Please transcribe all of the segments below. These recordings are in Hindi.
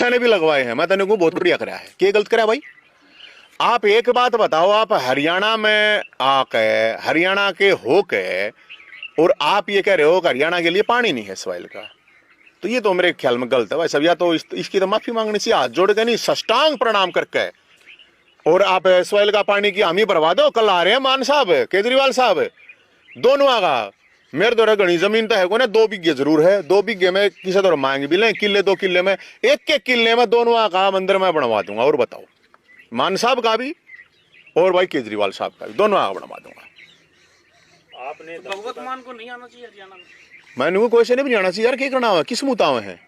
किस्सा ने भी लगवाए हैं। मैं तेने को बहुत बढ़िया कराया है, क्या गलत कराया भाई? आप एक बात बताओ, आप हरियाणा में आके, हरियाणा के होके, और आप ये कह रहे हो कि हरियाणा के लिए पानी नहीं है सवाइल का, तो ये तो मेरे ख्याल में गलत है भाई सब। या तो इसकी तो माफी मांगनी चाहिए, हाथ जोड़ के नहीं, साष्टांग प्रणाम करके। और आप सवाइल का पानी की हामी भरवा दो। कल आ रहे हैं मान साहब, केजरीवाल साहब, दोनों आगा मेरे द्वारा घनी जमीन तो है को ना, 2 बीघे जरूर है, 2 बीघे में किसी तरह मांग भी लें, किले 2 किले में, एक किले में दोनों आगा मंदिर में बनवा दूंगा। और बताओ, मान साहब का भी और भाई केजरीवाल साहब का भी, दोनों आगा बनवा दूंगा। आपने तो भगवत मान को नहीं आना चाहिए हरियाणा में। मैंने क्वेश्चन नहीं आना चाहिए यार, क्या करना हुआ, किस मुतावे है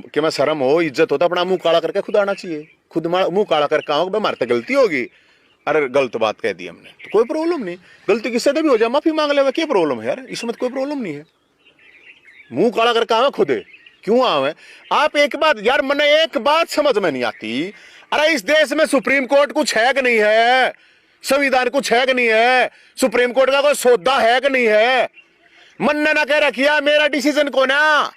कि मैं शर्म हो, इज्जत होता, अपना मुंह काला करके खुद आना चाहिए। खुद मुंह काला करके आओ, हमारे तो गलती होगी, अरे गलत बात कह दी हमने तो कोई प्रॉब्लम नहीं, गलती किससे भी हो जाए माफी मांग ले, क्या प्रॉब्लम है यार, इसमें कोई प्रॉब्लम नहीं है। मुंह काला करके आवे खुद, क्यों आवे? आप एक बात यार, मैंने एक बात समझ में नहीं आती, अरे इस देश में सुप्रीम कोर्ट कुछ है कि नहीं है? संविधान कुछ है कि नहीं है? सुप्रीम कोर्ट का कोई सौदा है कि नहीं है? मन्ने ना कह रखिया मेरा डिसीजन को ना,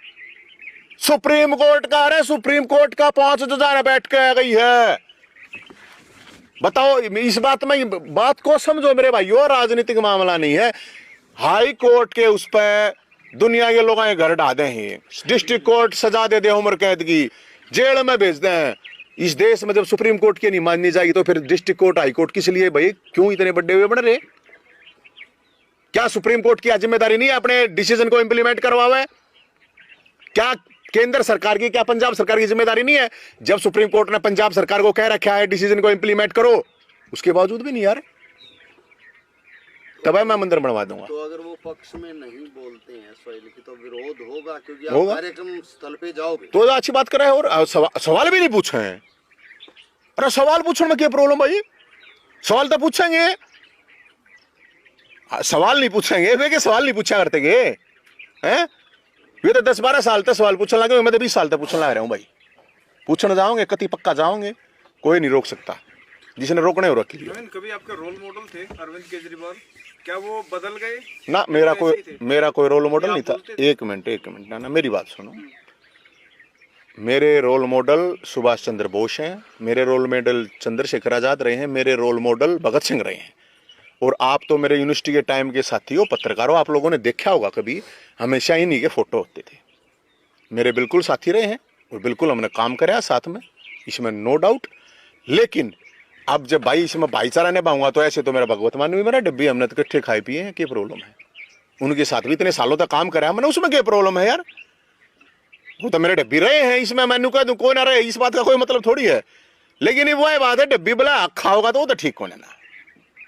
सुप्रीम कोर्ट का, अरे सुप्रीम कोर्ट का 5 जज बैठ के आ गई है। बताओ, इस बात में, बात को समझो मेरे भाइयों, राजनीतिक मामला नहीं है। हाई कोर्ट के उस पर दुनिया के लोग घर ढा दे हैं, डिस्ट्रिक्ट कोर्ट सजा दे उम्र कैद की, जेल में भेज दें। इस देश में जब सुप्रीम कोर्ट की नहीं माननी जाएगी तो फिर डिस्ट्रिक्ट कोर्ट, हाई कोर्ट किस लिए भाई? क्यों इतने बड़े हुए बन रहे? क्या सुप्रीम कोर्ट की जिम्मेदारी नहीं है अपने डिसीजन को इंप्लीमेंट करवावे? क्या केंद्र सरकार की, क्या पंजाब सरकार की जिम्मेदारी नहीं है? जब सुप्रीम कोर्ट ने पंजाब सरकार को कह रखा है डिसीजन को इंप्लीमेंट करो, उसके बावजूद भी नहीं यार, तब मैं मंदिर बनवा दूंगा। तो अगर वो पक्ष में नहीं बोलते हैं सवाल की तो विरोध होगा, क्योंकि आप कार्यक्रम स्थल पे जाओगे तो अच्छी बात कर रहे हैं। और सवाल भी नहीं पूछे हैं। अरे सवाल पूछने में क्या प्रॉब्लम भाई? सवाल तो पूछेंगे, सवाल नहीं पूछेंगे वे, सवाल नहीं पूछा करते हैं? ये तो 10-12 साल तक सवाल पूछने लगे, मैं तो 20 साल तक पूछने लग रहा हूँ भाई। पूछने जाओगे कति पक्का जाओगे, कोई नहीं रोक सकता, जिसने रोकने हो रखी। कभी आपके रोल मॉडल थे अरविंद केजरीवाल, क्या वो बदल गए? ना, मेरा कोई रोल मॉडल नहीं था। एक मिनट ना, मेरी बात सुनो। मेरे रोल मॉडल सुभाष चंद्र बोस हैं, मेरे रोल मॉडल चंद्रशेखर आजाद रहे हैं, मेरे रोल मॉडल भगत सिंह रहे हैं। और आप तो मेरे यूनिवर्सिटी के टाइम के साथी हो, पत्रकार हो, आप लोगों ने देखा होगा कभी, हमेशा इन्हीं के फोटो होते थे। मेरे बिल्कुल साथी रहे हैं और बिल्कुल हमने काम कराया साथ में, इसमें नो डाउट। लेकिन अब जब भाई इसमें भाईचारा निभाऊंगा तो ऐसे तो मेरा भगवत मान भी मेरा डब्बी, हमने तो इकट्ठे खाए पिए हैं, क्या प्रॉब्लम है? उनके साथ भी इतने सालों तक काम कराया मैंने, उसमें क्या प्रॉब्लम है यार? वो तो मेरे डब्बी रहे हैं, इसमें मैंने कह दूं कोई ना रहे, इस बात का कोई मतलब थोड़ी है। लेकिन वो बात है, डब्बी बोला हक खाओगा तो वो तो ठीक होने ना,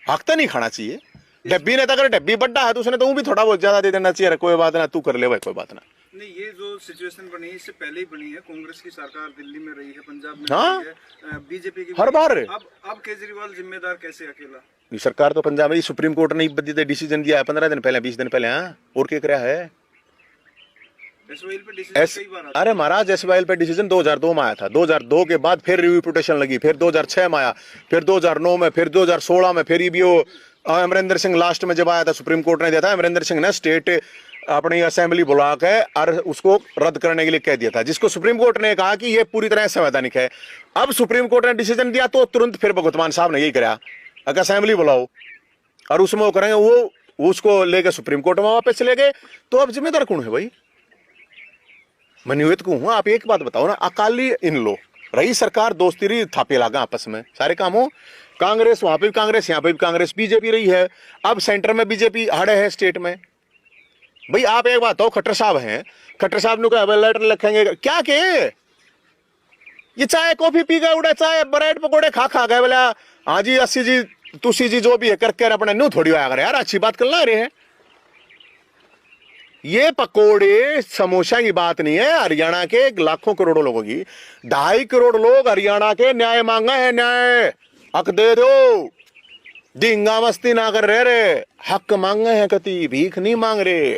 हक तो नहीं खाना चाहिए। डब्बी ने तो अगर डब्बी बड्डा है तो उसने तो वो भी थोड़ा बहुत ज्यादा दे देना चाहिए, कोई बात ना, तू कर ले भाई, कोई बात ना। नहीं, ये जो सिचुएशन बनी है इससे पहले ही बनी है, कांग्रेस की सरकार दिल्ली में रही है, पंजाब में हाँ? रही है, बीजेपी की हर बार। अब केजरीवाल जिम्मेदार कैसे अकेला? ये सरकार तो पंजाब में, सुप्रीम कोर्ट ने डिसीजन दिया है 15 दिन पहले, 20 दिन पहले। हाँ, और क्या कराया है? अरे महाराज, एसवाईएल पे डिसीजन 2002 में आया था, 2002 के बाद फिर रिव्यू पिटीशन लगी, फिर 2006 में आया, फिर 2009 में, फिर 2016 में, फिर भी वो अमरिंदर सिंह लास्ट में जब आया था, सुप्रीम कोर्ट ने दिया था, अमरिंदर सिंह ने स्टेट अपनी असेंबली बुला के और उसको रद्द करने के लिए कह दिया था, जिसको सुप्रीम कोर्ट ने कहा कि ये पूरी तरह संवैधानिक है। अब सुप्रीम कोर्ट ने डिसीजन दिया तो तुरंत फिर भगवत मान साहब ने यही कराया, अगर असेंबली बुलाओ और उसमें वो करेंगे, वो उसको लेकर सुप्रीम कोर्ट में वापस चले गए। तो अब जिम्मेदार कौन है भाई? मनियुत को हूं। आप एक बात बताओ ना, अकाली इन लो रही सरकार, दोस्ती रही, थापे लागा आपस में, सारे काम हो। कांग्रेस वहां पे भी कांग्रेस, यहाँ पे भी कांग्रेस, बीजेपी रही है, अब सेंटर में बीजेपी हाड़े है स्टेट में। भाई आप एक बात हो, खट्टर साहब हैं, खट्टर साहब ने कहा लेटर लिखेंगे क्या के, ये चाय कॉफी पी गए उड़े, चाय ब्रेड पकौड़े खा गए, बोला हाँ जी 80 जी तुसी जी जो भी है करके अपने न्यू थोड़ी आया करे यार, अच्छी बात कर ला रहे हैं। ये पकोड़े समोसा की बात नहीं है, हरियाणा के लाखों करोड़ों लोगों की, 2.5 करोड़ लोग हरियाणा के न्याय मांगा है, न्याय हक दे दो, डिंगा मस्ती ना कर रहे, हक मांगे हैं, कति भीख नहीं मांग रहे।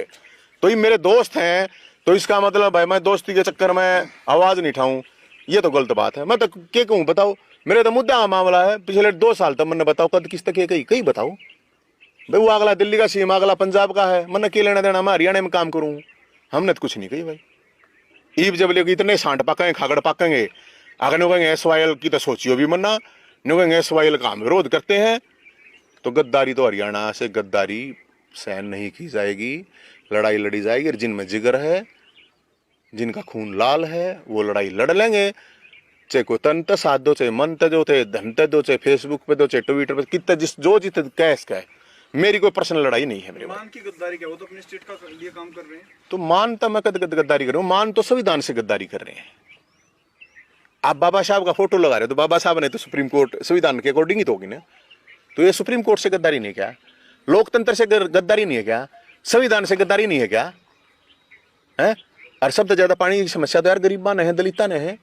तो ये मेरे दोस्त हैं, तो इसका मतलब भाई मैं दोस्ती के चक्कर में आवाज नहीं उठाऊं, ये तो गलत बात है। मैं तो क्या कहूं बताओ, मेरे तो मुद्दा मामला है पिछले 2 साल तक, मैंने बताओ कद किस तक कहीं बताओ भाई, वो अगला दिल्ली का सीएम, अगला पंजाब का है, मैंने क्या लेना देना, मैं हरियाणा में काम करूं, हमने तो कुछ नहीं कही भाई। ईब जब लोग इतने सांड पकेंगे खागड़ पकेंगे, अगर नो कहेंगे SYL की तो सोचियो भी मन्ना, नो कहेंगे SYL का हम विरोध करते हैं, तो गद्दारी तो हरियाणा से गद्दारी सहन नहीं की जाएगी, लड़ाई लड़ी जाएगी। और जिनमें जिगर है, जिनका खून लाल है, वो लड़ाई लड़ लेंगे, चाहे कोई तन त साथ दो, चाहे मन त दो, चाहे धन त दो, चाहे फेसबुक पे दो, चाहे ट्विटर पे, कितना जिस जो जित कैस का है। मेरी कोई पर्सनल लड़ाई नहीं है मेरे। मान की गद्दारी क्या, वो तो अपने स्टेट का लिए काम कर रहे हैं। तो मान तो मैं गद्दारी कर रहा हूँ, मान तो संविधान से गद्दारी कर रहे हैं। आप बाबा साहब का फोटो लगा रहे हो, तो बाबा साहब ने तो सुप्रीम कोर्ट संविधान के अकॉर्डिंग ही तो होगी ना, तो ये सुप्रीम कोर्ट से गद्दारी नहीं है क्या? लोकतंत्र से गद्दारी नहीं है क्या? संविधान से गद्दारी नहीं है क्या? है? और सबसे ज्यादा पानी की समस्या तो यार गरीबा ने है, दलिता ने है।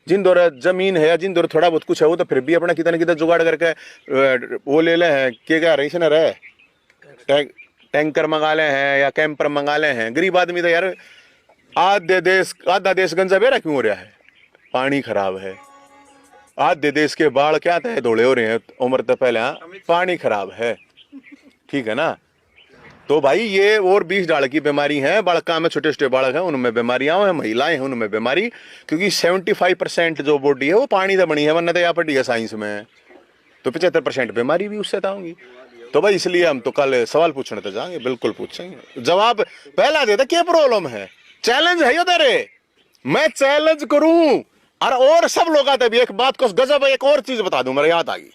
जिन दौर जमीन है या जिन दौर थोड़ा बहुत कुछ है, वो तो फिर भी अपना कितना कितना जुगाड़ करके वो ले ले हैं, के क्या रही से ना रहे, टैंकर मंगा ले हैं या कैंपर मंगा ले हैं। गरीब आदमी तो यार आधा देश गंजा बेरा क्यों हो रहा है? पानी खराब है। आधे देश के बाढ़ क्या तय धोले हो रहे हैं उम्र तो पहले, पानी खराब है, ठीक है ना। तो भाई ये और 20 डाल की बीमारी है, बालका में छोटे छोटे बालक हैं उनमें बीमारियां हैं, महिलाएं हैं उनमें बीमारी, क्योंकि 75% जो बॉडी है वो पानी से बनी है, वरना तो यहाँ पढ़ी है साइंस में, तो 75% बीमारी भी उससे होंगी। तो भाई इसलिए हम तो कल सवाल पूछने तो जाएंगे, बिल्कुल पूछेंगे, जवाब पहला दे दे क्या प्रॉब्लम है। चैलेंज है ये, मैं चैलेंज करूं और सब लोग आते भी। एक बात को गजब, एक और चीज बता दूं, मेरे याद आ गई।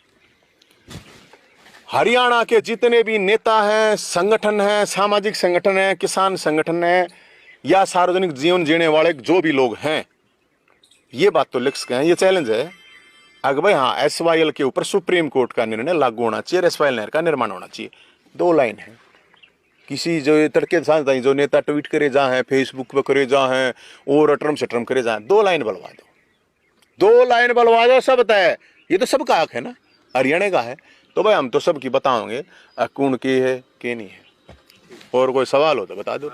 हरियाणा के जितने भी नेता हैं, संगठन हैं, सामाजिक संगठन हैं, किसान संगठन हैं या सार्वजनिक जीवन जीने वाले जो भी लोग हैं, ये बात तो लिख सके हैं, ये चैलेंज है अगर भाई हाँ SYL के ऊपर सुप्रीम कोर्ट का निर्णय लागू होना चाहिए, SYL नहर का निर्माण होना चाहिए। 2 लाइन है, किसी जो तड़के साथ जो नेता ट्वीट करे जा है, फेसबुक पे करे जा है और अटरम सटरम करे जा है, 2 लाइन बलवा दो, 2 लाइन बलवा दो, सब तय। ये तो सबका हक है ना, हरियाणा का है, तो भाई हम तो सबकी बताओगे कौन की है के नहीं है। और कोई सवाल हो तो बता दो।